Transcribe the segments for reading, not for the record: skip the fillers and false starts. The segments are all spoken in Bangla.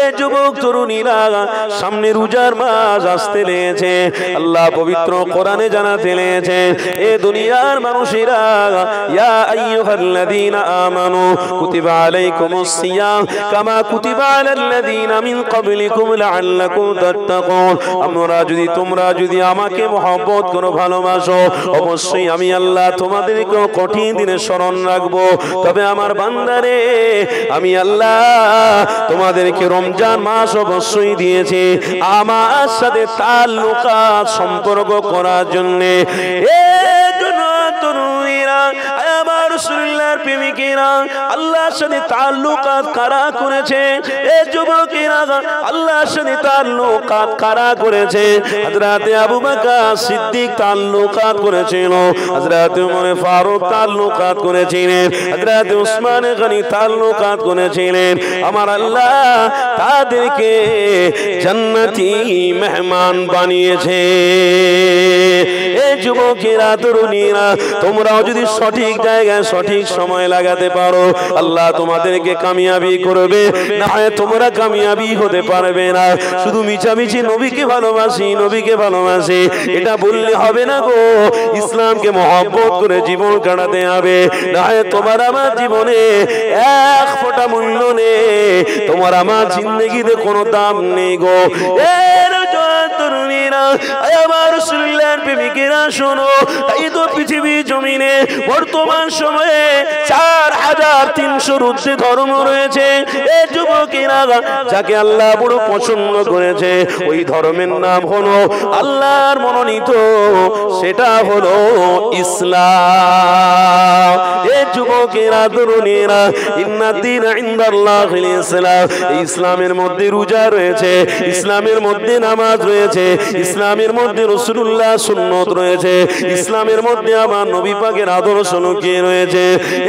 এ যুবক তরুণীরা, সামনে রোজার মাস আসতে লেগেছে। আল্লাহ পবিত্র কোরআনে জানাতে লেগেছে, এ দুনিয়ার মানুষেরা, ইয়া আইয়ুহাল্লাযীনা আমানু কুতিবা আলাইকুমুস সিয়াম কামা কুতিবা আলাল্লাযীনা মিন ক্বাবলিকুম লাআল্লাকুম তাত্তাকুন। তোমরা যদি আমাকে মহব্বত করো, ভালোবাসো, অবশ্যই আমি আল্লাহ তোমাদেরকে কঠিন দিনে স্মরণ রাখবো। তবে আমার বান্দারে, আমি আল্লাহ তোমাদেরকে রমজান মাস অবশ্যই দিয়েছি আমার সাথে তাল্লুকাত সম্পর্ক করার জন্যে। আমার রাসূলুল্লাহর প্রেমিকেরা, আল্লাহর সাথে তাল্লুকাত কারা করেছে? এ যুবকেরা, আল্লাহর সাথে তাল্লুকাত কারা করেছে? হযরত আবু বকর সিদ্দিক তাল্লুকাত করেছিল, হযরত ওমর ফারুক তাল্লুকাত করেছিলেন, হযরত উসমান গনি তাল্লুকাত করেছিলেন। আমার আল্লাহ তাদেরকে জান্নাতি মেহমান বানিয়েছে। এ যুবকেরা, তরুণীরা, তোমরাও যদি সঠিক জায়গায় সঠিক সময় লাগাতে পারো, আল্লাহ তোমাদেরকে কামিয়াবি করবে। না হয় তোমরা কামিয়াবি হতে পারবে না। শুধু মিছামিছি নবীকে ভালোবাসি, নবীকে ভালোবাসি, এটা বললে হবে না গো। ইসলামকে মহব্বত করে জীবন কাটাতে হবে। না হয় তোমার আমার জীবনে এক ফোঁটা মূল্য নেই, তোমার আমার জিন্দেগিতে কোনো দাম নেই গো। তরুণীরা, আমার রাসূলুল্লাহর প্রেমিকেরা, শোনো, তাই তো পৃথিবী জমিনে বর্তমান সময়ে 4300 ঊর্ধ্বে ধর্ম রয়েছে। এ যুবকেরা, যাকে আল্লাহ বড় পছন্দ করেছে, ওই ধর্মের নাম হলো আল্লাহর মনোনীত, সেটা হলো ইসলাম। এ যুবকেরা, তরুণীরা, ইন্নাদ-দীনা ইনদাল্লাহিল ইসলাম। ইসলামের মধ্যে রোজা রয়েছে, ইসলামের মধ্যে নামাজ রয়েছে, ইসলামের মধ্যে রাসূলুল্লাহ সুন্নাত রয়েছে, ইসলামের মধ্যে আমার নবী পাকের আদর্শ লুকিয়ে রয়েছে।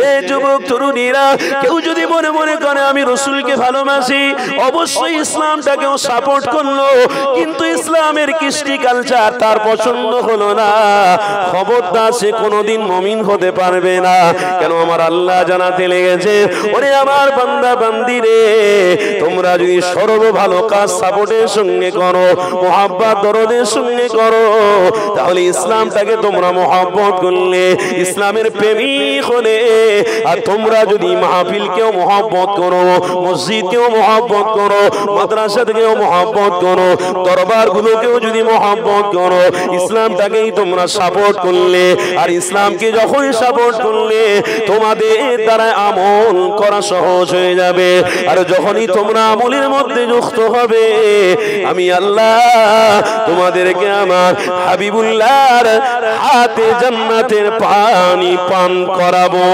এই যুবক তরুণীরা, কেউ যদি মনে মনে করে আমি রাসূলকে ভালোবাসি, অবশ্যই ইসলামটাকেও সাপোর্ট করলো, কিন্তু ইসলামের কৃষ্টি কালচার তার পছন্দ হলো না, খবরদার সে কোনোদিন মুমিন হতে পারবে না। কেন? আমার আল্লাহ জানাতে লেগেছে, ওরে আমার বান্দা বান্দিরে, তোমরা যদি সর্ব ভালো কাজ সাপোর্টের সঙ্গে করো, মহব্বত দরদের সঙ্গে করো, তাহলে ইসলামটাকে তোমরা মহব্বত করলে, ইসলামের প্রেমিক হলে। আর তোমরা যদি মাহফিলকেও মহব্বত করো, মসজিদকেও মহব্বত করো, মাদ্রাসাকেও মহব্বত করো, দরবারগুলোকেও যদি মহব্বত করো, ইসলামটাকেই তোমরা সাপোর্ট করলে। আর ইসলামকে যখনই সাপোর্ট করলে, তোমাদের দ্বারা আমল করা সহজ হয়ে যাবে। আর যখনই তোমরা আমলের মধ্যে যুক্ত হবে, আমি আল্লাহ তোমাদেরকে আমার হাবিবুল্লাহর হাতে জান্নাতের পানি পান করাবো।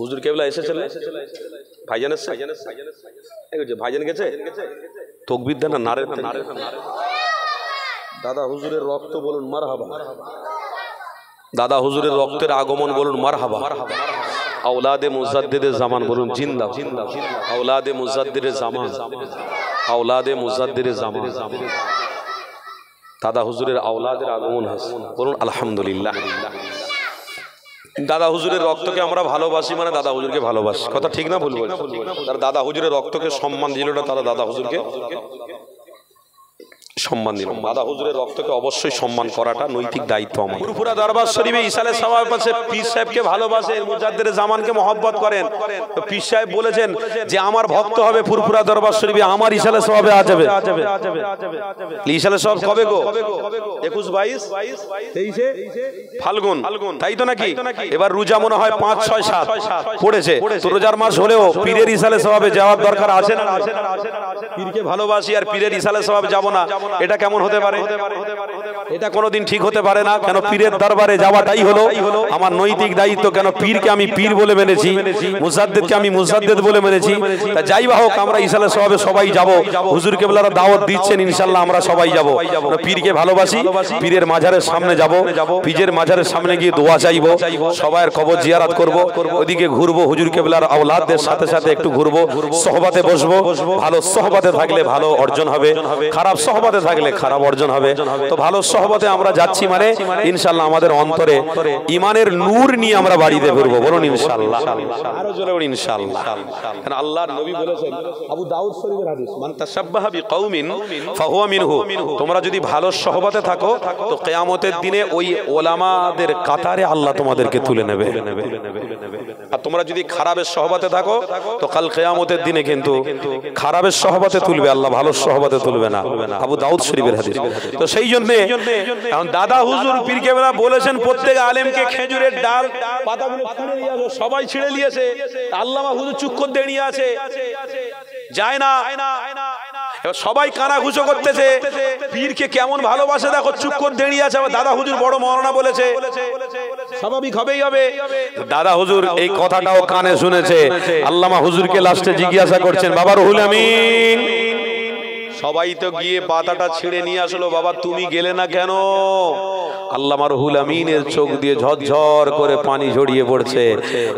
হুজুর কেবলা এসেছিল, ভাইজান এসেছে, ভাইজান গেছে, তাকবীর দেন না, নারে দাদা হুজুরের রক্ত বলুন মারহাবা, দাদা হুজুরের রক্তের আগমন বলুন মারহাবা। আওলাদে মুজাদ্দিদে জামান বলুন জিন্দা, আওলাদে মুজাদ্দিদে জামান, আওলাদে মুজাদ্দিদে জামান। দাদা হুজুরের আওলাদের আগমন হয়েছে, বলুন আলহামদুলিল্লাহ। দাদা হুজুরের রক্তকে আমরা ভালোবাসি, মানে দাদা হুজুরকে ভালোবাসি, কথা ঠিক না ভুল বলছি? তারা দাদা হুজুরের রক্তকে সম্মান দিল না, তারা দাদা হুজুরকে সম্মান দিল। দাদা হুজুরের রক্তকে অবশ্যই সম্মান করাটা নৈতিক দায়িত্ব আমার। ফুরফুরা দরবার শরীফে ইসালে সাহেব পাশে পীর সাহেবকে ভালোবাসে, মুজাদ্দিদে জামানকে মহব্বত করেন। তো পীর সাহেব বলেছেন যে আমার ভক্ত হবে ফুরফুরা দরবার শরীফে, আমার ইসালে সাহেবে আ যাবে। ইসালে সাহেব কবে গো? 21, 22, 23 ফাল্গুন, তাই তো নাকি? এবার রোজা মনে হয় 5, 6, 7 পড়েছে। তো রোজার মাস হলেও পীরের ইসালে সাহেবে যাওয়ার দরকার আছে না? পীরকে ভালোবাসি আর পীরের ইসালে সাহেব যাব না, এটা কেমন হতে পারে? এটা কোনোদিন ঠিক হতে পারে না। কেন? পীরের দরবারে যাওয়াটাই হলো আমার নৈতিক দায়িত্ব। কেন? পীরকে আমি পীর বলে মেনেছি, মুজাদ্দিদকে আমি মুজাদ্দিদ বলে মেনেছি। তা যাই বা হোক, আমরা ইসালে সাহেবে সবাই যাব। হুজুর কেবলারা দাওয়াত দিচ্ছেন, ইনশাআল্লাহ আমরা সবাই যাব। পীরকে ভালোবাসি, পীরের মাজারের সামনে যাব, পীরের মাজারের সামনে গিয়ে দোয়া চাইব, সবার কবর জিয়ারত করব, ওদিকে ঘুরবো, হুজুর কেবলার আওলাদদের সাথে সাথে একটু ঘুরবো, সোহবতে বসবো। ভালো সোহবতে থাকলে ভালো অর্জন হবে, খারাপ সোহবত সহবতে থাকলে খারাপ অর্জন হবে। তো ভালো সহবতে আমরা যাচ্ছি মানে ইনশাআল্লাহ আমাদের অন্তরে ঈমানের নূর নিয়ে আমরা বাড়িতে ফিরবো। বলুন ইনশাআল্লাহ, আরো জোরে বলুন ইনশাআল্লাহ। কারণ আল্লাহর নবী বলেছেন, আবু দাউদ শরীফের হাদিস, মান তাশাব্বাহা বিকাউমিন ফাহুয়া মিনহু। তোমরা যদি ভালো সহবতে থাকো তো কিয়ামতের দিনে ওই ওলামাদের কাতারে আল্লাহ তোমাদেরকে তুলে নেবে। আর তোমরা যদি খারাপের সহবতে থাকো তো কাল কিয়ামতের দিনে কিন্তু খারাপের সহবতে তুলবে আল্লাহ, ভালো সহবতে তুলবে না। আবু দাউদ শরীফের হাদিস। তো সেই জন্য এখন দাদা হুজুর পীর কেবলা বলেছেন প্রত্যেক আলেমকে খেজুরের ডাল পাতাগুলো ছিঁড়ে নিয়ে আসো। সবাই ছিঁড়ে নিয়েছে, আল্লামা হুজুর চুপ করে দাঁড়িয়ে আছে, যায় না। এবার সবাই কানাঘুষো করতেছে, পীরকে কেমন ভালোবাসে দেখো, চুপ করে দাঁড়িয়ে আছে। আবার দাদা হুজুর বড় মওলানা বলেছে, স্বাভাবিক হবেই হবে। দাদা হুজুর এই কথাটাও কানে শুনেছে। আল্লামা হুজুরকে লাস্টে জিজ্ঞাসা করছেন, বাবা রুহুল আমিন, সবাই তো গিয়ে পাতাটা ছিঁড়ে নিয়ে আসলো, বাবা তুমি গেলে না কেন? আল্লামা রুহুল আমিনের চোখ দিয়ে ঝরঝর করে পানি ঝরিয়ে পড়ছে।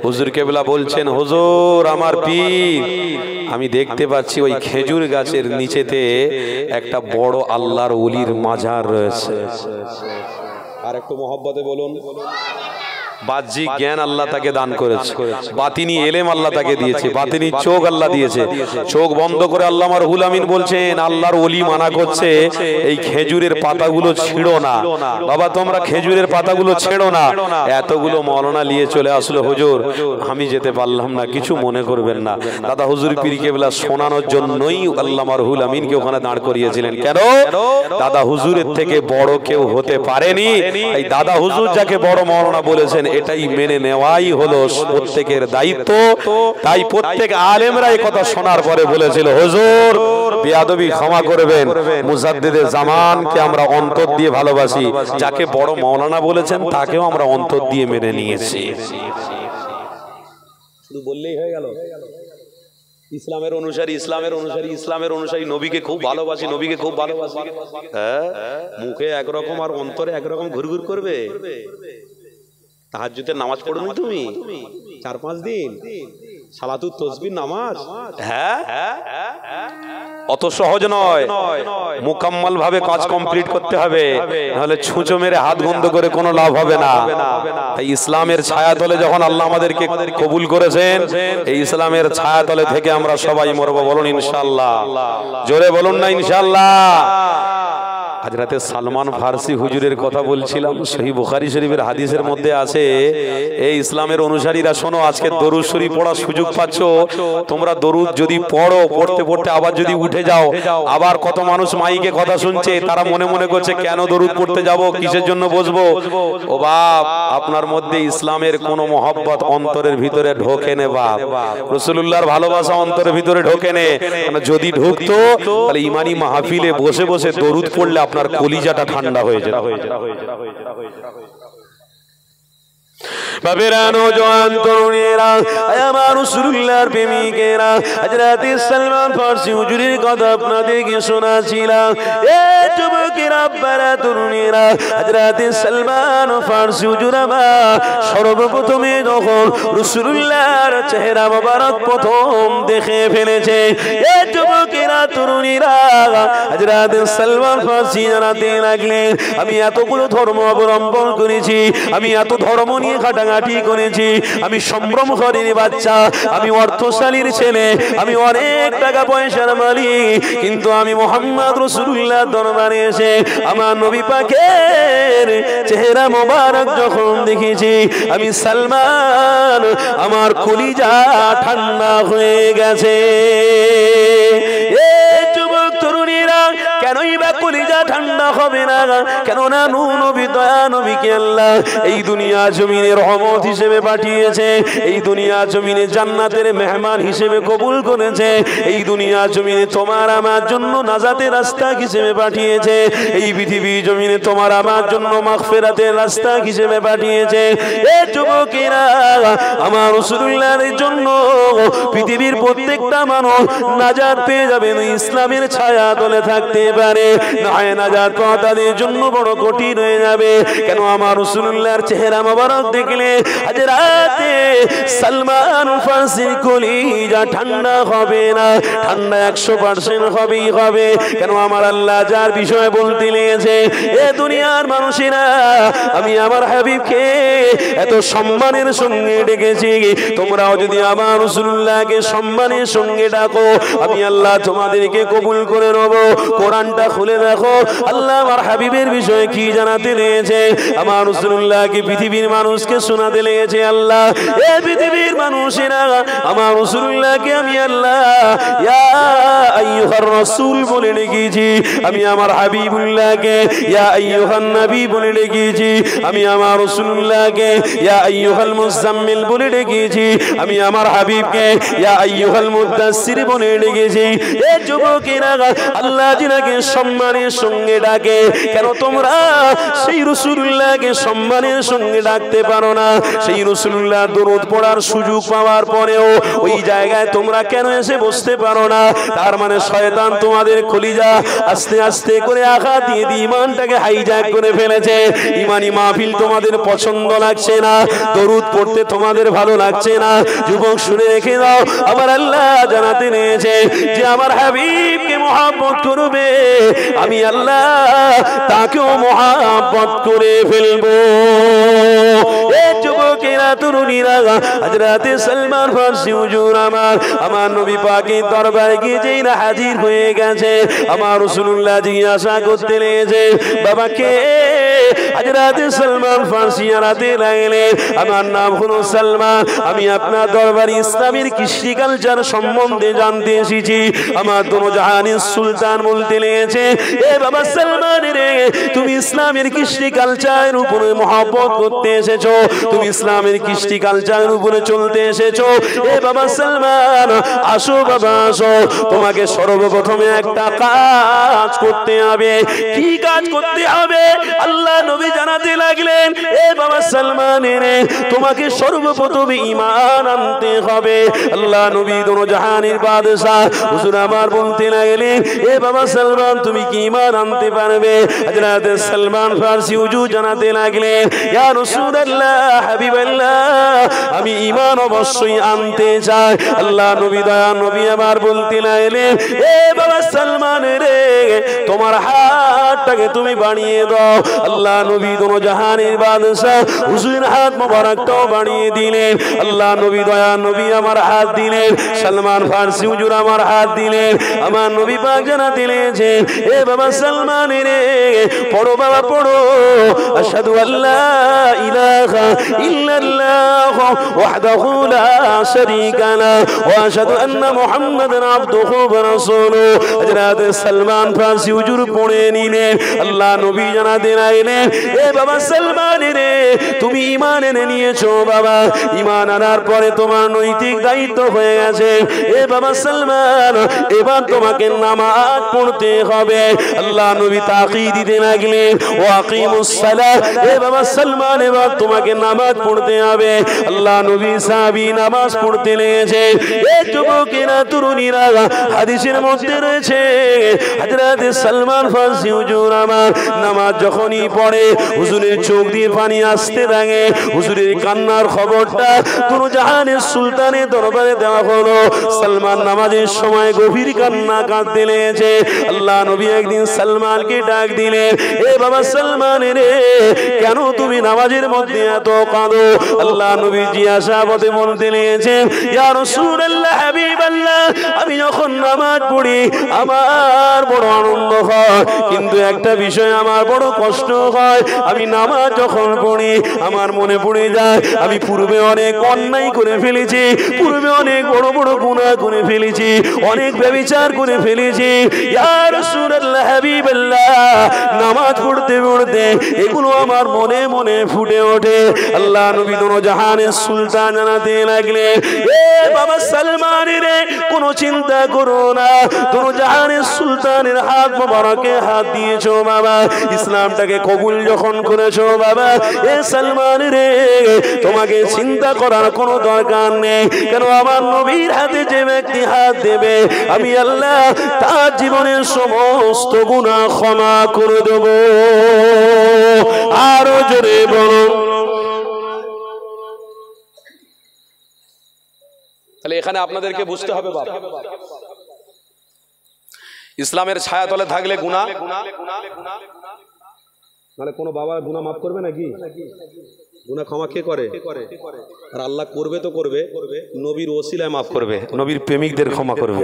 হুজুর কেবলা বলছেন, হুজুর আমার পীর, আমি দেখতে পাচ্ছি ওই খেজুর গাছের নিচেতে একটা বড় আল্লাহর ওলির মাজার রয়েছে। আর একটু মহব্বতে বলুন। বাহ্যিক জ্ঞান আল্লাহ তাকে দান করেছে, বাতিনি এলেম আল্লাহ তাকে দিয়েছে, বাতিনি চোখ আল্লাহ দিয়েছে। চোখ বন্ধ করে আল্লামা রুহুল আমিন বলছেন, আল্লাহর ওলি মানা করছে এই খেজুরের পাতাগুলো ছিঁড়ো না। বাবা তোমরা খেজুরের পাতাগুলো ছেড়ো না। এতগুলো মওলানা নিয়ে চলে আসলো, হুজুর আমি যেতে পারলাম না, কিছু মনে করবেন না। দাদা হুজুর পীর কেবলা শোনানোর জন্যই আল্লামা রুহুল আমিনকে ওখানে দাঁড় করিয়েছিলেন। কেন? দাদা হুজুরের থেকে বড় কেউ হতে পারেনি। এই দাদা হুজুর যাকে বড় মওলানা বলেছেন এটাই মেনে নেওয়াই হলো প্রত্যেকের দায়িত্ব। তাই প্রত্যেক আলেমরা এই কথা শোনার পরে বলেছিল, হুজুর বেয়াদবি ক্ষমা করবেন, মুজাদ্দিদে জামানকে আমরা অন্তর দিয়ে ভালোবাসি, যাকে বড় মওলানা বলেছেন তাকেও আমরা অন্তর দিয়ে মেনে নিয়েছি। শুধু বললেই হয়ে গেল? ইসলামের অনুসারী, ইসলামের অনুসারী, ইসলামের অনুসারী, নবীকে খুব ভালোবাসি, নবীকে খুব ভালোবাসি, হ্যাঁ মুখে একরকম আর অন্তরে একরকম ঘুরঘুর করবে। তাহাজ্জুদের নামাজ পড়োনি তুমি 4-5 দিন? সালাতুত তাসবিহ নামাজ, হ্যাঁ অত সহজ নয়। মুকাম্মাল ভাবে কাজ কমপ্লিট করতে হবে, নাহলে ছুঁচো মেরে হাত বন্ধ করে কোনো লাভ হবে না। তাই ইসলামের ছায়াতলে যখন আল্লাহ আমাদেরকে কবুল করেছেন, এই ইসলামের ছায়াতলে থেকে আমরা সবাই মরবো। বলুন ইনশাআল্লাহ, জোরে বলুন না ইনশাআল্লাহ। হযরতে সালমান ফারসি হুজুরের কথা বলছিলাম, সহিহ বুখারী শরীফের হাদিসের মধ্যে আছে, এই ইসলামের অনুসারীরা শোনো, আজকে দরুদ শরীফ পড়ার সুযোগ পাচ্ছ তোমরা। দরুদ যদি পড়ো, পড়তে পড়তে আবার যদি উঠে যাও, আবার কত মানুষ মাইকে কথা শুনছে, তারা মনে মনে করছে কেন দরুদ পড়তে যাব, কিসের জন্য বসবো? ও বাপ, আপনার মধ্যে ইসলামের কোন মহব্বত অন্তরের ভিতরে ঢোকে নে বাপ, রাসূলুল্লাহর ভালোবাসা অন্তরের ভিতরে ঢোকে নে। যদি ঢুকতো তাহলে ইমানি মাহফিলে বসে বসে দরুদ পড়লে আপনার কলিজাটা ঠান্ডা হয়ে যেত। বাবেরা নওজোয়ান তরুণেরা, আমার রাসূলুল্লাহর প্রেমিকেরা, হযরত সালমান ফারসি হুজুরের কথা আপনাদেরকে শোনাছিলাম। এ যুবকেরা, আব্বারা, তরুণেরা, হযরত সালমান ফারসি হুজুর আমার সর্বপ্রথমে যখন রাসূলুল্লাহর চেহারা মোবারক প্রথম দেখে ফেলেছে, এ যুবকেরা, তরুণেরা, হযরত সালমান ফারসি জানাতে লাগলেন, আমি এতগুলো ধর্ম অবলম্বন করেছি, আমি এত ধর্ম নিয়ে ঘাটাঘাটি করেছি, আমি সম্ভ্রমহরীর বাচ্চা, আমি অর্থশালীর ছেলে, আমি অনেক টাকা পয়সার মালিক, কিন্তু আমি মুহাম্মদ রাসূলুল্লাহর দরবারে এসে আমার নবী পাকের চেহারা মোবারক যখন দেখেছি, আমি সালমান, আমার কলিজা ঠান্ডা হয়ে গেছে। কেনই বা কলিজা ঠান্ডা হবে না? কেননা নূহ নবী, দয়া নবীকে আল্লাহ এই দুনিয়া জমিনে রহমত হিসেবে পাঠিয়েছে, এই দুনিয়া জমিনে জান্নাতের মেহমান হিসেবে কবুল করেছে, এই দুনিয়া জমিনে তোমার আমার জন্য নাজাতের রাস্তা হিসেবে পাঠিয়েছে, এই পৃথিবী জমিনে তোমার আমার জন্য মাগফিরাতের রাস্তা হিসেবে পাঠিয়েছে। এ যুবকেরা, আমার রাসূলুল্লাহর জন্য পৃথিবীর প্রত্যেকটা মানুষ নাজাত পেয়ে যাবে, ইসলামের ছায়া তলে থাকতে পারে। নাজাত পাওয়া তাদের জন্য বড় কঠিন হয়ে যাবে। কেন আমার রাসূলুল্লাহর চেহারা মোবারক দেখলে হযরতে সালমান ফারসির কলিজা ঠান্ডা হবে না? ঠান্ডা 100% হবেই হবে। কেন আমার আল্লাহ যার বিষয়ে বলতে লেগেছে, এ দুনিয়ার মানুষেরা আমি আমার হাবিবকে এত সম্মানের সঙ্গে ডেকেছি, তোমরাও যদি আমার রাসূলুল্লাহকে সম্মানের সঙ্গে ডাকো আমি আল্লাহ তোমাদেরকে কবুল করে নেব। কোরআনটা খুলে দেখো আল্লাহ আমার হাবিবের বিষয়ে কি জানাতে লেগেছে। আমার রাসূলুল্লাহকে পৃথিবীর মানুষকে শোনাতে লেগেছে আল্লাহ, এ পৃথিবীর মানুষেরা আমার রাসূলুল্লাহকে আমি আল্লাহ ইয়া আইয়ুহার রাসূল বলে ডেকেছি, আমি আমার হাবিবুল্লাহকে ইয়া আইয়ুহান নবী বলে ডেকেছি, আমি আমার রাসূলুল্লাহকে ইয়া আইয়ুহাল মুজাম্মিল বলে ডেকেছি, আমি আমার হাবিবকে ইয়া আইয়ুহাল মুদাসসির বলে ডেকেছি। এ যুবকেরা আল্লাহ যিনাকে সম্মানের সঙ্গে ডাকে, কেন তোমরা সেই রাসূলুল্লাহকে সম্মানের সঙ্গে ডাকতে পারো না? সেই রাসূলুল্লাহ দরুদ পড়ার সুযোগ পাওয়ার পরেও ওই জায়গায় তোমরা কেন এসে বসতে পারো না? তার মানে শয়তান তোমাদের কলিজা আস্তে আস্তে করে আঘাত দিয়ে ঈমানটাকে হাইজ্যাক করে ফেলেছে। ঈমানি মাহফিল তোমাদের পছন্দ লাগছে না, দরুদ পড়তে তোমাদের ভালো লাগছে না। যুবক শুনে রেখে দাও, আমার আল্লাহ জানাতে নিয়েছে যে আমার হাবিবকে মহব্বত করবে আমি আল্লাহ তাকেও মহব্বত করে ফেলবো। এ যুবকেরা তরুণীরা হযরতে সালমান ফারসি হুজুর আমার নবী পাকের দরবারে গিয়ে যেই না হাজির হয়ে গেছে, আমার রাসূলুল্লাহ জিজ্ঞাসা করতে লেগেছে বাবা কে? হযরতে সালমান ফারসি জানাতে লাগলেন আমার নাম হলো সালমান, আমি আপনার দরবারে ইসলামের কৃষ্টি কালচার সম্বন্ধে জানতে এসেছি। আমার দোনো জাহানের সুলতান বলতে লেগেছে এ বাবা সালমান রে, তুমি ইসলামের কৃষ্টি কালচারের উপরে মহব্বত করতে এসেছো, তুমি ইসলামের কৃষ্টি কালচারের উপরে চলতে এসেছো। এ বাবা সালমান আসো বাবা আসো, তোমাকে সর্বপ্রথমে একটা কাজ করতে হবে। কি কাজ করতে হবে? আল্লাহ নবী জানাতে লাগলেন এ বাবা সালমান রে, তোমাকে সর্বপ্রথমে ঈমান আনতে হবে। আল্লাহ নবী দোনো জাহানের বাদশা হুজুর আমার বলতে লাগলেন এ বাবা সালমান তুমি কি ঈমান আনতে পারবে? হযরত সালমান ফারসি হুজুর জানাতে লাগলেন ইয়া রাসূলুল্লাহ হাবিবাল্লাহ, আমি ঈমান অবশ্যই আনতে চাই। আল্লাহ নবী দয়া নবী আমার বলতে লাগলেন এ বাবা সালমান রে, তোমার হাতটাকে তুমি বাড়িয়ে দাও। আল্লাহ নবী দোনো জাহানের বাদশা হুজুরের হাত মোবারকটাও বাড়িয়ে দিলেন। আল্লাহ নবী দয়া নবী আমার হাত দিলেন, সালমান ফারসি হুজুর আমার হাত দিলেন। আমার নবী পাক জানাতে লেগেছেন এ বাবা সালমান রে, পড়ো বাবা পড়ো, আশহাদু আল্লা ইলাহা ইল্লাল্লাহ ওয়াহদাহু লা শারীকা লা ওয়া আশহাদু আন্না মুহাম্মাদান আবদুহু ওয়া রাসূলুহু। হযরত সালমান ফারসি হুজুর পড়ে নিলেন। আল্লাহ নবী জানাতে লাগলেন এ বাবা সালমান রে, তুমি ঈমান এনে নিয়েছো বাবা, ঈমান আনার পরে তোমার নৈতিক দায়িত্ব হয়ে গেছে। এ বাবা সালমান এবার তোমাকে নামাজ পড়তে হবে। আল্লাহ নবী তাকিদ দিতে লাগলেন ও আকিমুস সালাহ, এ বাবা সালমান এবার তোমাকে নামাজ পড়তে হবে। আল্লাহ নবী সাহাবী নামাজ পড়তে লেগেছে। এ যুবকেরা তরুণীরা হাদিসের মধ্যে রয়েছে হযরত সালমান ফারসি হুজুর আমার নামাজ যখনই পড়ে হুজুরের চোখ দিয়ে পানি আসতে থাকে। হুজুরের কান্নার খবরটা কোন জাহানের সুলতানের দরবারে দেওয়া হলো। সালমান নামাজের সময় গভীর কান্না কাঁদতে লেগেছে। আল্লাহ নবী একদিন সালমানকে ডাক দিলেন এ বাবা সালমান রে, কেন তুমি নামাজের মধ্যে এত কাঁদো? আল্লাহ নবী জিজ্ঞাসাবাদে বলতে লেগেছেন ইয়া রাসূলুল্লাহ হাবিবাল্লাহ, আমি যখন নামাজ পড়ি আমার বড় আনন্দ হয়, কিন্তু একটা বিষয় আমার বড় কষ্ট হয়। আমি নামাজ যখন পড়ি আমার মনে পড়ে যায় আমি পূর্বে অনেক অন্যায় করে ফেলেছি, পূর্বে অনেক বড় বড় গুনাহ করে ফেলেছি, অনেক ব্যভিচার করে ফেলেছি। ইয়া রাসূলুল্লাহ হাবিবাল্লাহ, নামাজ পড়তে পড়তে এগুলো আমার মনে মনে ফুটে ওঠে। আল্লাহ নবী দোনো জাহানের সুলতান জানাতে লাগলেন এ বাবা সালমান রে, কোনো চিন্তা করো না, দোনো জাহানের সুলতানের হাত মোবারকে হাত দিয়েছো বাবা, ইসলামটাকে কবুল যখন করেছো বাবা, এ সালমান রে, তোমাকে চিন্তা করার কোনো দরকার নেই। কেন আমার নবীর হাতে যে ব্যক্তি হাত দেবে, আমি আল্লাহ তার জীবনের সমস্ত গুনাহ ক্ষমা করে দেব। আরো জোরে বলো। তাহলে এখানে আপনাদেরকে বুঝতে হবে বাবা, ইসলামের ছায়া তলে থাকলে গুনাহ, নাহলে কোনো বাবা গুনাহ মাফ করবে নাকি? গুনাহ ক্ষমা কে করে? আর আল্লাহ করবে তো করবে, নবীর ওসিলায় মাফ করবে, নবীর প্রেমিকদের ক্ষমা করবে।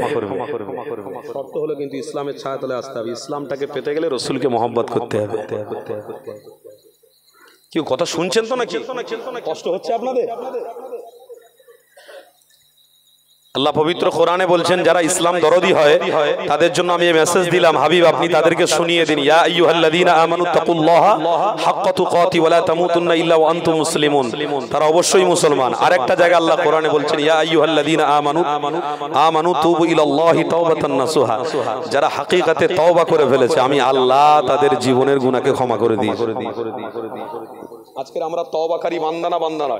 শর্ত হলো কিন্তু ইসলামের ছায়া তলে আসতে হবে। ইসলামটাকে পেতে গেলে রসুলকে মহব্বত করতে হবে। কেউ কথা শুনছেন তো নাকি? কষ্ট হচ্ছে আপনাদের? আল্লাহ পবিত্র কোরআনে বলছেন, যারা ইসলাম দরদি হয় তাদের জন্য আমি এই মেসেজ দিলাম, হাবিব আপনি তাদেরকে শুনিয়ে দিন, ইয়া আইয়ুহাল্লাযীনা আমানু তাকুল্লাহা হাক্কা তুকাতি ওয়া লা তামুতুন্না ইল্লা ওয়া আনতুম মুসলিমুন। তারা অবশ্যই মুসলমান। আরেকটা জায়গায় আল্লাহ কোরআনে বলছেন, ইয়া আইয়ুহাল্লাযীনা আমানু তুবু ইলাল্লাহি তাওবাতান নাসুহা। যারা হাকিকাতে তওবা করে ফেলেছে, আমি আল্লাহ তাদের জীবনের গুনাহকে ক্ষমা করে দিই। আজকে আমরা তওবাকারী বান্দা না বান্দা না?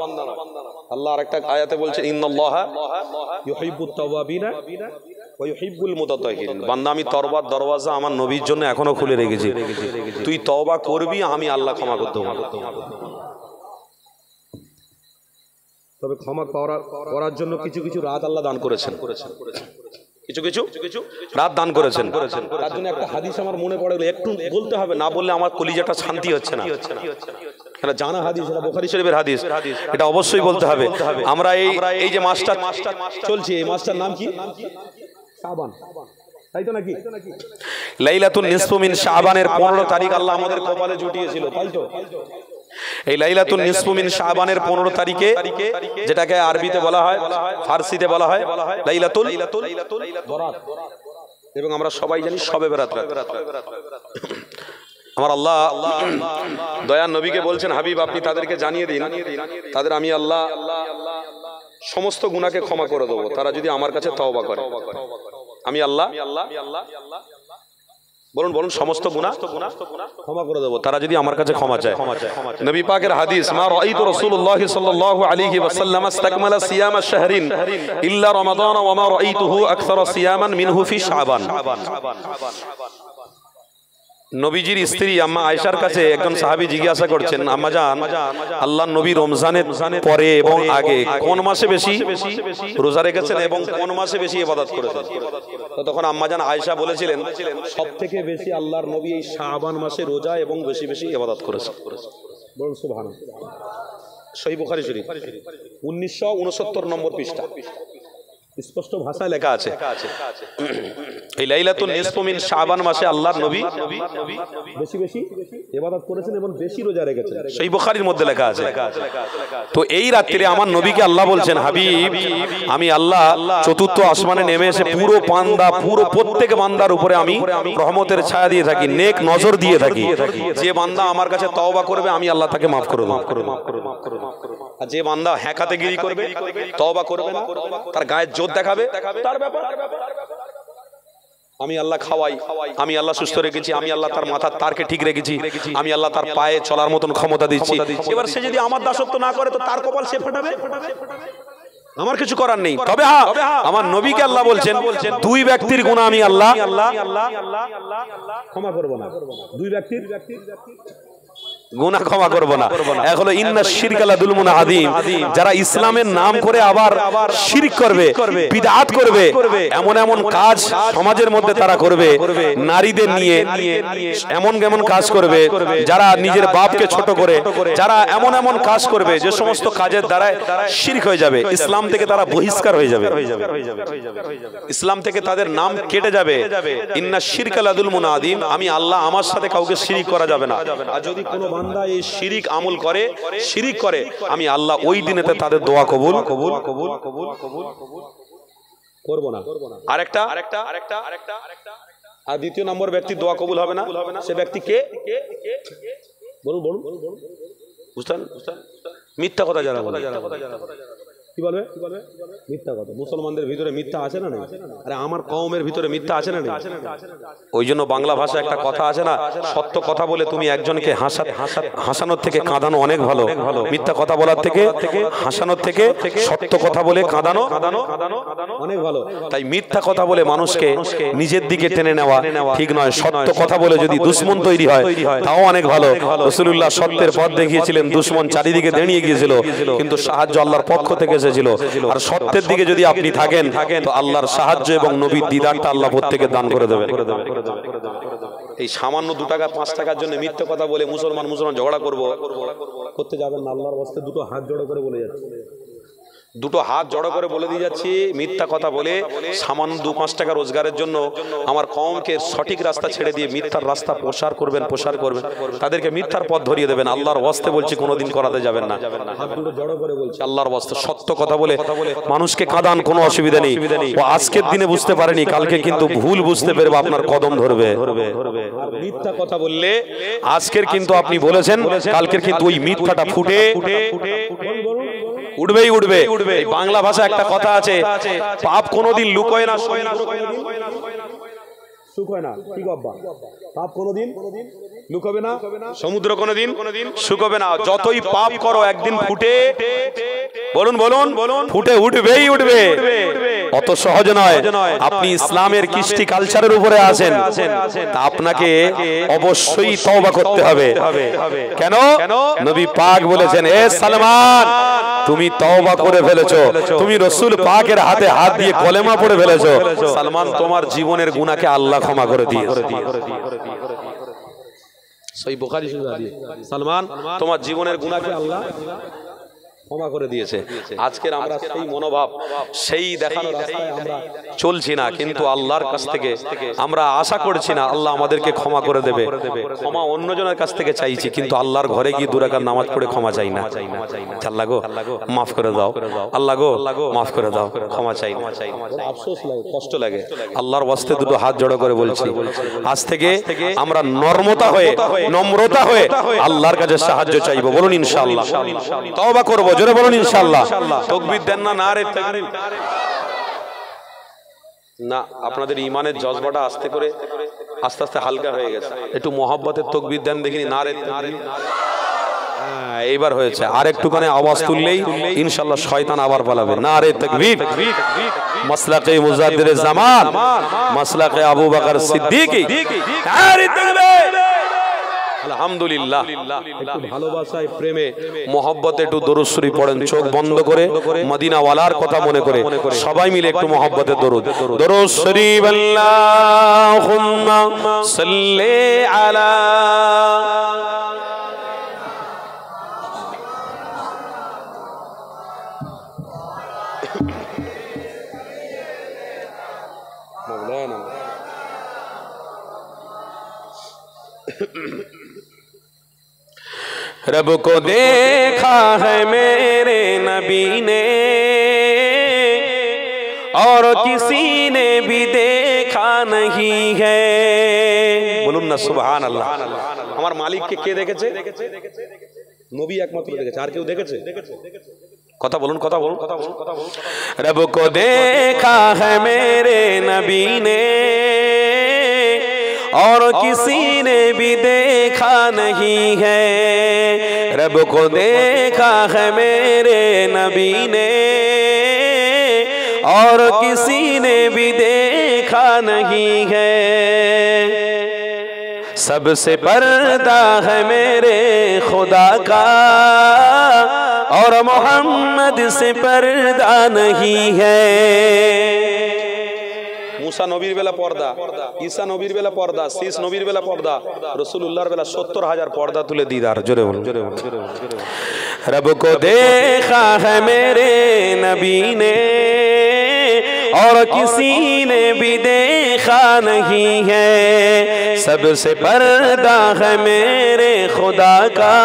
আল্লাহ আরেকটা আয়াতে বলছে, ইন্নাল্লাহা ইউহিব্বুত তাওয়াবিনা ওয়া ইউহিব্বুল মুতাতাহহিরিন। বান্দা, আমি তওবার দরওয়াজা আমার নবীর জন্য এখনো খুলে রেখেছি। তুই তওবা করবি, আমি আল্লাহ ক্ষমা করতে পারবো। তবে ক্ষমা করার জন্য কিছু কিছু রাত আল্লাহ দান করেছেন, কিছু কিছু রাত দান করেছেন। তার জন্য একটা হাদিস আমার মনে পড়ে, একটু বলতে হবে, না বললে আমার কলিজাটা শান্তি হচ্ছে না। এটা জানা হাদিস, এটা বুখারী শরীফের হাদিস, এটা অবশ্যই বলতে হবে। আমরা এই যে মাসটা চলছে, এই মাসটার নাম কি? শাবান, তাই তো নাকি? লাইলাতুন নিসফু মিন শাবানের 15 তারিখ আল্লাহ আমাদের কপালে জুটিয়েছিল, তাই তো? এই লাইলাতুন নিসফু মিন শাবানের 15 তারিখে, যেটাকে আরবিতে বলা হয়, ফারসিতে বলা হয় লাইলাতুল বরাত, এবং আমরা সবাই জানি শবে বরাত। আমার আল্লাহ দয়ার নবীকে বলছেন, হাবিব আপনি তাদেরকে জানিয়ে দিন, তাদের আমি আল্লাহ সমস্ত গুনাহকে ক্ষমা করে দেবো, তারা যদি আমার কাছে তওবা করে। আমি আল্লাহ, বলুন বলুন, সমস্ত গুনাহ ক্ষমা করে দেবো তারা যদি আমার কাছে ক্ষমা চায়। নবী পাকের হাদিস, মা রাআইতু রাসূলুল্লাহ সাল্লাল্লাহু আলাইহি ওয়াসাল্লাম ইসতাকমালা সিয়ামা শাহরিন ইল্লা রমাদান ওয়া মা রাআইতুহু আকসারা সিয়ামান মিনহু ফি শাবান। নবীজির স্ত্রী আম্মা আয়েশার কাছে একজন সাহাবী জিজ্ঞাসা করছেন, আম্মা জান, আল্লাহর নবী রমজানের পরে এবং আগে কোন মাসে বেশি রোজা রেখেছেন এবং কোন মাসে বেশি ইবাদত করেছেন? তখন আম্মা জান আয়েশা বলেছিলেন, সবথেকে বেশি আল্লাহর নবী এই শাবান মাসে রোজা এবং বেশি বেশি ইবাদত করেছেন। বলুন সুবহানাল্লাহ। সহিহ বুখারী শরীফ 1969 নম্বর পৃষ্ঠা, স্পষ্ট ভাষায় লেখা আছে, এই লাইলাতুন নিসফু মিন শাবান মাসে আল্লাহর নবী বেশি বেশি ইবাদত করেছেন এবং বেশি রোজা রেখেছেন। সেই বুখারীর মধ্যে লেখা আছে। তো এই রাত্রিরে আমার নবীকে আল্লাহ বলছেন, হাবিব আমি আল্লাহ চতুর্থ আসমানে নেমে এসে পুরো প্রত্যেক বান্দার উপরে আমি রহমতের ছায়া দিয়ে থাকি, নেক নজর দিয়ে থাকি। যে বান্দা আমার কাছে তওবা করবে, আমি আল্লাহ তাকে মাফ করে দেব। আর যে বান্দা হ্যাকাতেগিরি করবে, তওবা করবে না, তার গায়ের জোর দেখাবে, তার ব্যাপার। আমি আল্লাহ খাওয়াই, আমি আল্লাহ সুস্থ রেখেছি, আমি আল্লাহ তার মাথার তারকে ঠিক রেখেছি, আমি আল্লাহ তার পায়ে চলার মতন ক্ষমতা দিচ্ছি। এবার সে যদি আমার দাসত্ব না করে, তো তার কপাল সে ফাটাবে, আমার কিছু করার নেই। তবে হ্যাঁ, আমার নবীকে আল্লাহ বলছেন, দুই ব্যক্তির গুনাহ আমি আল্লাহ ক্ষমা করব না। দুই ব্যক্তির গুনাহ ক্ষমা করব না। এক হলো ইন্না শিরকা লাযুলমুন আযীম, যারা ইসলামের নাম করে আবার শিরক করবে, বিদআত করবে, এমন এমন কাজ সমাজের মধ্যে তারা করবে, নারীদের নিয়ে এমন এমন কাজ করবে, যারা নিজের বাপকে ছোট করে, যারা এমন এমন কাজ করবে যে সমস্ত কাজের দ্বারা শিরক হয়ে যাবে, ইসলাম থেকে তারা বহিষ্কার হয়ে যাবে, ইসলাম থেকে তাদের নাম কেটে যাবে। ইন্না শিরকা লাযুলমুন আযীম, আমি আল্লাহ, আমার সাথে কাউকে শিরক করা যাবে না। আর যদি কোনো বান্দা এই শিরিক আমল করে, শিরিক করে, আমি আল্লাহ ওই দিনেতে তাদের দোয়া কবুল করব না। আরেকটা আর দ্বিতীয় নম্বর ব্যক্তির দোয়া কবুল হবে না। সে ব্যক্তি কে? বলুন বুঝছেন? মিথ্যা কথা যারা বলে, কি বলবে? মিথ্যা কথা। মুসলমানদের ভিতরে মিথ্যা আছে না? আরে আমার কওমের ভিতরে মিথ্যা আছে না? ওই জন্য বাংলা ভাষা একটা কথা আছে না, সত্য কথা বলে তুমি একজনকে হাসানোর থেকে কাঁদানো অনেক ভালো। মিথ্যা কথা বলার থেকে, হাসানোর থেকে সত্য কথা বলে কাঁদানো অনেক ভালো। তাই মিথ্যা কথা বলে মানুষকে নিজের দিকে টেনে নেওয়া ঠিক নয়। সত্য কথা বলে যদি দুশমন তৈরি হয় তাও অনেক ভালো। রাসূলুল্লাহ সত্যের পথ দেখিয়েছিলেন, দুশমন চারিদিকে দাঁড়িয়ে গিয়েছিল, কিন্তু সাহায্য আল্লাহর পক্ষ থেকে এসেছিল। আর সত্যের দিকে যদি আপনি থাকেন তো আল্লাহর সাহায্য এবং নবীর দিদারটা আল্লাহ প্রত্যেকে দান করে দেবেন। এই সামান্য 2 টাকা 5 টাকার জন্য মিথ্যা কথা বলে মুসলমান ঝগড়া করতে যাবেন না। আল্লাহর ওয়াস্তে দুটো হাত জড়ো করে বলে যাচ্ছে, দুটো হাত জড়ো করে বলে দিয়ে যাচ্ছি, মিথ্যা কথা বলে সামান্য 2-5 টাকা রোজগারের জন্য আমার কওমকে সঠিক রাস্তা ছেড়ে দিয়ে মিথ্যার রাস্তা প্রসার করবেন, তাদেরকে মিথ্যার পথ ধরিয়ে দেবেন। আল্লাহর ওয়াস্তে বলছি কোনোদিন করাতে যাবেন না। হাত দুটো জড়ো করে বলছি আল্লাহর ওয়াস্তে, সত্য কথা বলে মানুষকে কাঁদান, কোনো অসুবিধা নেই। ও আজকের দিনে বুঝতে পারেনি, কালকে কিন্তু ভুল বুঝতে পেরে আপনার কদম ধরবে। মিথ্যা কথা বললে আজকের কিন্তু আপনি বলেছেন, কালকের কিন্তু ওই মিথ্যাটা ফুটে উঠবেই উঠবে। বাংলা ভাষা একটা কথা আছে, পাপ কোনোদিন লুকোয় না, শুকোয় না। কি গব্বা? পাপ কোনোদিন লুকোবে না, সমুদ্র কোনোদিন শুকোবে না। যতই পাপ করো একদিন ফুটে, বলুন ফুটে উঠবেই উঠবে। অত সহজ নয়। আপনি ইসলামের কৃষ্টি কালচারের উপরে আছেন, তা আপনাকে অবশ্যই তওবা করতে হবে। কেন? নবী পাক বলেছেন, এ সালমান তুমি তওবা করে ফেলেছো, তুমি রাসূল পাকের হাতে হাত দিয়ে কলেমা পড়ে ফেলেছো। সালমান তোমার জীবনের গুনাহকে আল্লাহ ক্ষমা করে দিয়েছে। সহিহ বুখারী শরীফ হাদিস, সালমান তোমার জীবনের গুনাহকে আল্লাহ ক্ষমা করে দিয়েছে। আজকের আমরা সেই মনোভাব, সেই দেখানোর রাস্তায় আমরা চলছি না, কিন্তু আল্লাহর কাছ থেকে আমরা আশা করছি না আল্লাহ আমাদেরকে ক্ষমা করে দেবে। ক্ষমা অন্যজনের কাছ থেকে চাইছি, কিন্তু আল্লাহর ঘরে গিয়ে 2 রাকাত নামাজ পড়ে ক্ষমা চাই না। আল্লাহ গো মাফ করে দাও, আল্লাহ গো মাফ করে দাও, ক্ষমা চাই না। আফসোস লাগে, কষ্ট লাগে। আল্লাহর ওয়াস্তে দুটো হাত জড়ো করে বলছি, আজ থেকে আমরা নম্রতা হয়ে আল্লাহর কাছে সাহায্য চাইবো। বলুন ইনশাআল্লাহ, তওবা করব। জোরে বলুন ইনশাআল্লাহ। তাকবীর দেন না, নারে তাকবীর না। আপনাদের ঈমানের জজবাটা আস্তে আস্তে হালকা হয়ে গেছে, একটু মহব্বতের তাকবীর দেন দেখিনি। নারে তাকবীর, এইবার হয়েছে। আর একটুখানি আওয়াজ তুললেই ইনশাআল্লাহ শয়তান আবার পালাবে। নারে তাকবীর। মাসলাকে মুজাদ্দিদ জামান, মাসলাকে আবু বকর সিদ্দিক। নারে তাকবীর। আলহামদুলিল্লাহ। একটু ভালোবাসায়, প্রেমে, মহব্বতে একটু দরুদ শরীফ পড়েন, চোখ বন্ধ করে, মদিনা ওয়ালার কথা মনে করে সবাই মিলে একটু মহব্বতে দরুদ শরীফ। আল্লাহুম্মা সাল্লি আলা মাওলানা। रब को देखा है मेरे नबी ने और किसी ने भी देखा नहीं है। বলুন না সুবহান আল্লাহ। আমার মালিককে কে দেখেছে? নবী একমাত্র দেখেছে, আর কেউ দেখেছে? কথা বলুন। रब को देखा है मेरे नबी ने और किसी ने भी देखा नहीं है। रब को देखा है मेरे नबी ने और किसी ने भी देखा नहीं है। सबसे पर्दा है मेरे खुदा का और मोहम्मद से पर्दा नहीं है। মুসা নবীর বেলা পর্দা, ঈসা নবীর বেলা পর্দা, শীষ নবীর বেলা পর্দা, রাসূলুল্লাহর বেলা 70,000 পর্দা তুলে দিদার। জোরে বলুন। रब को देखा है मेरे नबी ने और किसी ने भी देखा नहीं है। सबसे पर्दा है मेरे खुदा का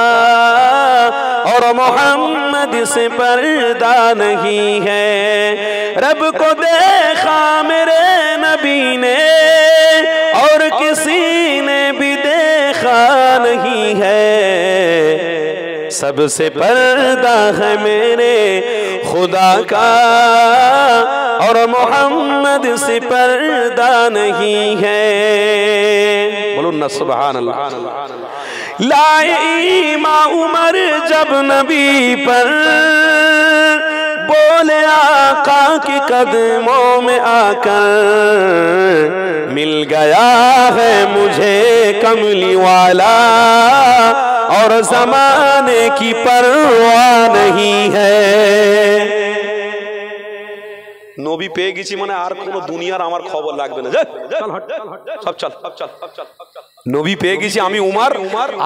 और मोहम्मद से पर्दा नहीं है। रब को देखा मेरे नबी ने और किसी ने भी देखा नहीं है। सबसे पर्दा है मेरे खुदा का और मोहम्मद से पर्दा नहीं है। बोलो ना सुभान अल्लाह। लाए ईमान उमर जब नबी पर, बोले आका के कदमों में आकर, मिल गया है मुझे कमली वाला और ज़माने की परवाह नहीं है। নবী পেয়ে গেছি মানে আর কোনো দুনিয়ার আমার খবর লাগবে না, সব চল নবী পেয়ে গেছি আমি উমার,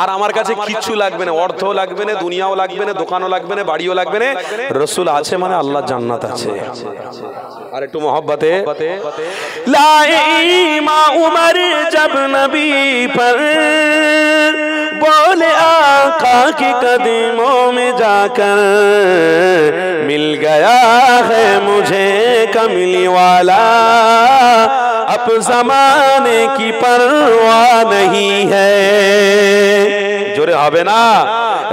আর আমার কাছে কিচ্ছু লাগবে না, অর্থ লাগবে না, দুনিয়াও লাগবে না, দোকানও লাগবে না, বাড়িও লাগবে না, রসুল আছে মানে আল্লাহ জান্নাত আছে। আর একটু মোহব্বতে লায়ে ঈমান উমর जब नबी पर, बोले आका के कदमों में जाकर, मिल गया है मुझे कमली वाला अब ज़माने की परवाह नहीं है। जोरे হবে না।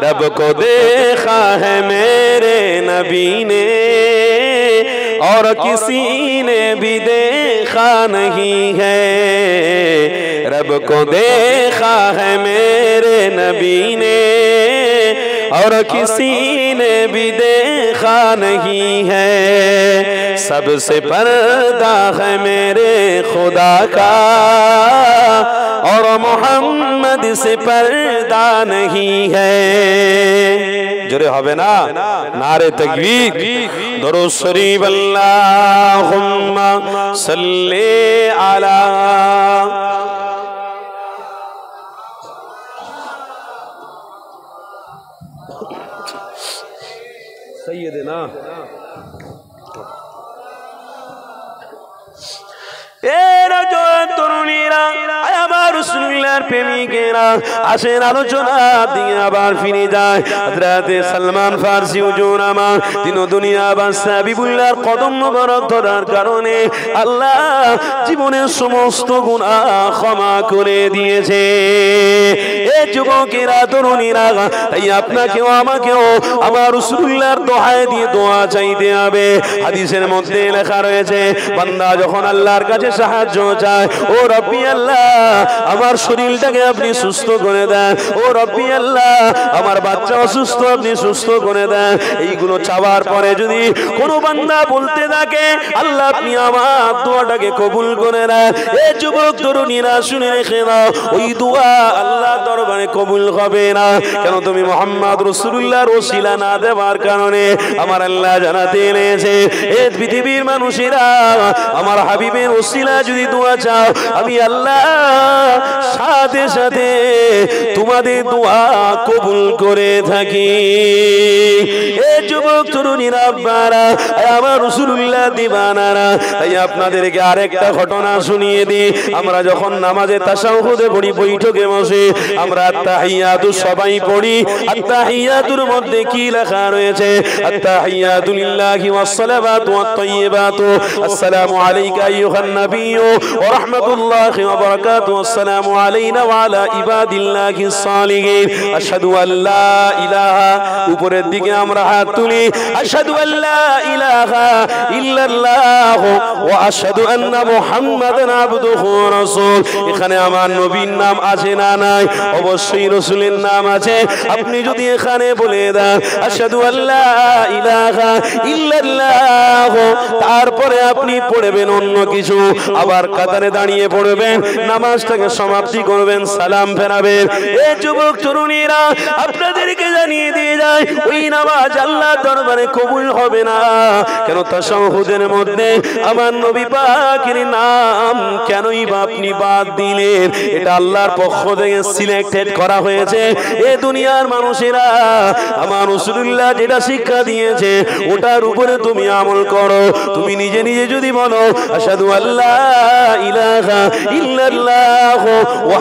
रब को देखा है मेरे नबी ने और किसी ने भी देखा नहीं है। रब को देखा है मेरे नबी ने और किसी ने भी देखा नहीं है। सबसे पर्दा है मेरे खुदा का और मोहम्मद से पर्दा नहीं है। जोरे হবে না। नारे तकबीर, दुरूद शरीफ, अल्लाहुम्मा सल्ली अला सैयदना। এরা জোয়ান তরুণীরা আমার রাসূলুল্লাহর প্রেমিকেরা আসেন আলোচনা দিয়ে আবার ফিরে যায় হযরতে সালমান ফারসি হুজুর আমার দিন দুনিয়া বাদশা হাবিবুল্লাহর কদম মোবারক ধরার কারণে আল্লাহ জীবনের সমস্ত গুনাহ ক্ষমা করে দিয়েছে। এ যুবকেরা তরুণীরা, তাই আপনাকেও আমাকেও আমার রাসূলুল্লাহর দোহায় দিয়ে দোয়া চাইতে হবে। হাদিসের মধ্যে লেখা রয়েছে, বান্দা যখন আল্লাহর কাছে সাহায্য চায়, ও রব্বি আল্লাহ আমার শরীরটাকে আপনি সুস্থ করে দেন, ও রব্বি আল্লাহ আমার বাচ্চা অসুস্থ আপনি সুস্থ করে দেন, এইগুলো চাওয়ার পরে যদি কোনো বান্দা বলতে থাকে আল্লাহ আপনি আমার দোয়াটাকে কবুল করে নেন, এ যুবক তরুণীরা শুনে রেখে নাও, ওই দোয়া আল্লাহ দরবারে কবুল হবে না। কেন? তুমি মুহাম্মদ রাসূলুল্লাহর ওসিলা না দেওয়ার কারণে আমার আল্লাহ জানাতে এনেছে, এ পৃথিবীর মানুষেরা আমার হাবিবের ওসিলা যদি দোয়া চাও আমি আল্লাহ সাথে সাথে তোমাদের দোয়া কবুল করে থাকি। এ যুবক তরুণীরা, আব্বারা, আমার রাসূলুল্লাহ দিবানারা, তাই আপনাদেরকে আরেকটা ঘটনা শুনিয়ে দিই। আমরা যখন নামাজে তাশাহুদে পড়ি, বৈঠকে বসে আমরা আত্তাহিয়াতু সবাই পড়ি। আত্তাহিয়াতুর মধ্যে কি লেখা রয়েছে? আত্তাহিয়াতু লিল্লাহি ওয়াস সালাওয়াতু ওয়াত তাইয়্যিবাতু, আসসালামু আলাইকা আইয়ুহান নাবিয়্যু ওয়া রাহমাতুল্লাহি ওয়া বারাকাতুহু, আসসালামু আলাইনা ওয়া আলা ইবাদিল্লাহিস সালিহিন, আশহাদু আল্লা ইলাহা, উপরের দিকে আমরা হাত তুলি, আশহাদু আল্লা ইলাহা ইল্লাল্লাহ ওয়া আশহাদু আন্না মুহাম্মাদান আবদুহু ওয়া রাসূল। এখানে আমার নবীর নাম আছে না নাই? অবশ্যই রাসূলের নাম আছে। আপনি যদি এখানে বলে দেন আশহাদু আল্লা ইলাহা ইল্লাল্লাহ, তারপরে আপনি পড়বেন অন্য কিছু, আবার কাতারে দাঁড়িয়ে পড়বেন, নামাজটাকে সমাপ্তি করবেন, সালাম ফেরাবেন। এ যুবক তরুণীরা, আপনাদেরকে জানিয়ে দিয়ে যায় ওই নামাজ আল্লাহর দরবারে কবুল হবে না। কেন? তাশাহুদের মধ্যে আমার নবী পাকের নাম কেনই বা আপনি বাদ দিলেন? এটা আল্লাহর পক্ষ থেকে সিলেক্টেড করা হয়েছে। এ দুনিয়ার মানুষেরা আমার রাসূলুল্লাহ যেটা শিক্ষা দিয়েছে ওটার উপরে তুমি আমল করো। তুমি নিজে নিজে যদি বলো আশহাদু আল্লা ইলাহা ইল্লাল্লাহ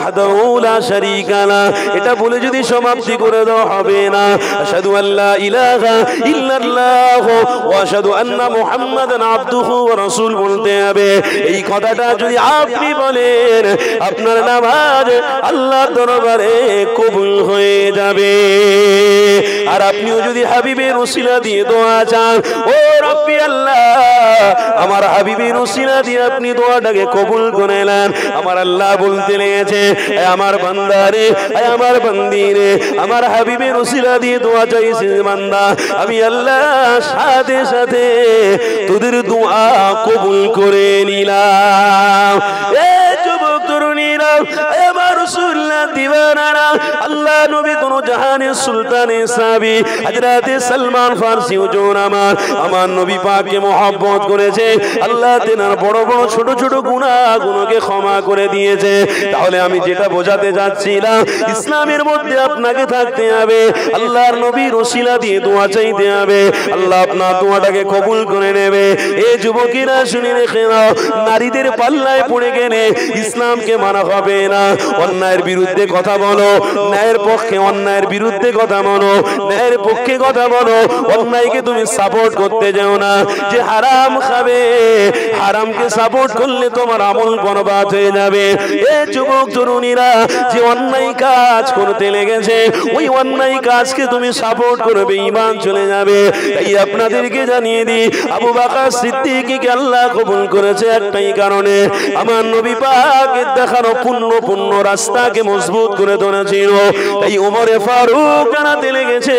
ওয়াহদাহু লা শারীকা লা, এটা বলে যদি সমাপ্তি করে দেওয়া হবে না। আশহাদু আল্লা ইলাহা ইল্লাল্লাহ ওয়া আশহাদু আন্না মুহাম্মাদান আবদুহু ওয়া রাসূল বলতে হবে। এই কথাটা যদি আপনি বলেন, আপনার নামাজ আল্লাহর দরবারে কবুল হয়ে যাবে। আর আপনিও যদি হাবিবের ওসিলা দিয়ে দোয়া চান, ও রব্বি আল্লাহ, আমার হাবিবের ওসিলা দিয়ে আপনি দোয়াটাকে কবুল করে নেন। আমার আল্লাহ বলতে লেগেছে, আমার বান্দারে, আমার বান্দিরে, আমার হাবিবের ওসিলা দিয়ে দোয়া চাইছে বান্দা, আমি আল্লাহ সাথে সাথে তোদের দোয়া কবুল করে নিলাম। এ যুবক তরুণীরা, আমার রাসূলুল্লাহ দিওয়ানারা, আল্লাহ নবী কোন জাহানের সুলতানে সাহাবী হযরতে সালমান ফারসি হুজুর আমার নবী পাককে মহব্বত করেছে। আল্লাহ তেনার বড় বড় ছোট ছোট গুনাহগুলোকে ক্ষমা করে দিয়েছে। তাহলে আমি যেটা বোঝাতে যাচ্ছিলাম, ইসলামের মধ্যে আপনাকে থাকতে হবে, আল্লাহর নবীর ওসিলা দিয়ে দোয়া চাইতে হবে, আল্লাহ আপনার দোয়াটাকে কবুল করে নেবে। এই যুবকেরা শুনে রেখে নাও, নারীদের পাল্লায় পড়ে গেলে ইসলামকে মানা হবে না। অন্যায়ের বিরুদ্ধে কথা বলো, ন্যায়ের পক্ষে, অন্যায়ের বিরুদ্ধে কথা বলো, ন্যায়ের পক্ষে কথা বলো। অন্যায়কে তুমি সাপোর্ট করতে যাও না। যে হারাম খাবে, হারামকে সাপোর্ট করলে তোমার আমল বরবাদ হয়ে যাবে। এ যুবক তরুণীরা, যে অন্যায় কাজ করতে লেগেছে, ওই অন্যায় কাজকে তুমি সাপোর্ট করবে, ঈমান চলে যাবে। তাই আপনাদেরকে জানিয়ে দিই, আবু বকর সিদ্দিককে আল্লাহ কবুল করেছে একটাই কারণে, আমার নবী পাকের দেখানো পূর্ণ রাস্তাকে মজবুত করে ধরেছিল। তাই ওমরে ফারুক জানাতে লেগেছে,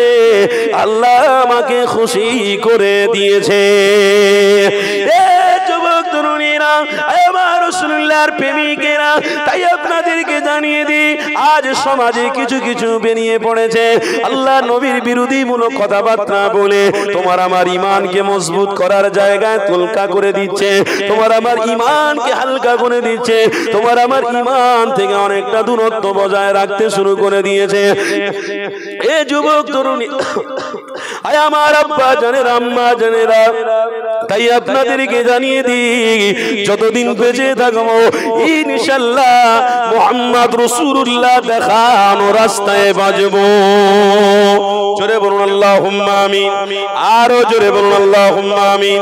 আল্লাহ আমাকে খুশি করে দিয়েছে। যুবক তরুণীরা, আমার রাসূলুল্লাহর প্রেমিকেরা, তাই আপনাদেরকে জানিয়ে দিই, আজ সমাজে কিছু কিছু বেরিয়ে পড়েছে আল্লাহ নবীর বিরোধীমূলক কথাবার্তা বলে তোমার আমার ঈমানকে মজবুত করার জায়গায় তুলকা করে দিচ্ছে, তোমার আমার ঈমানকে হালকা করে দিচ্ছে, তোমার আমার ঈমান থেকে অনেকটা দূরত্ব বজায় রাখতে শুরু করে দিয়েছে। এ যুবক তরুণী, আয় আমার আব্বা জানেরা, আম্মা জানেরা, তাই আপনাদেরকে জানিয়ে দিই, যতদিন বেঁচে থাকবো ইনশাআল্লাহ মুহাম্মদ রাসূলুল্লাহ দেখানো রাস্তায় বাজবো। জোরে বলুন আল্লাহুম্মা আমিন, আরো জোরে বলুন আল্লাহুম্মা আমিন।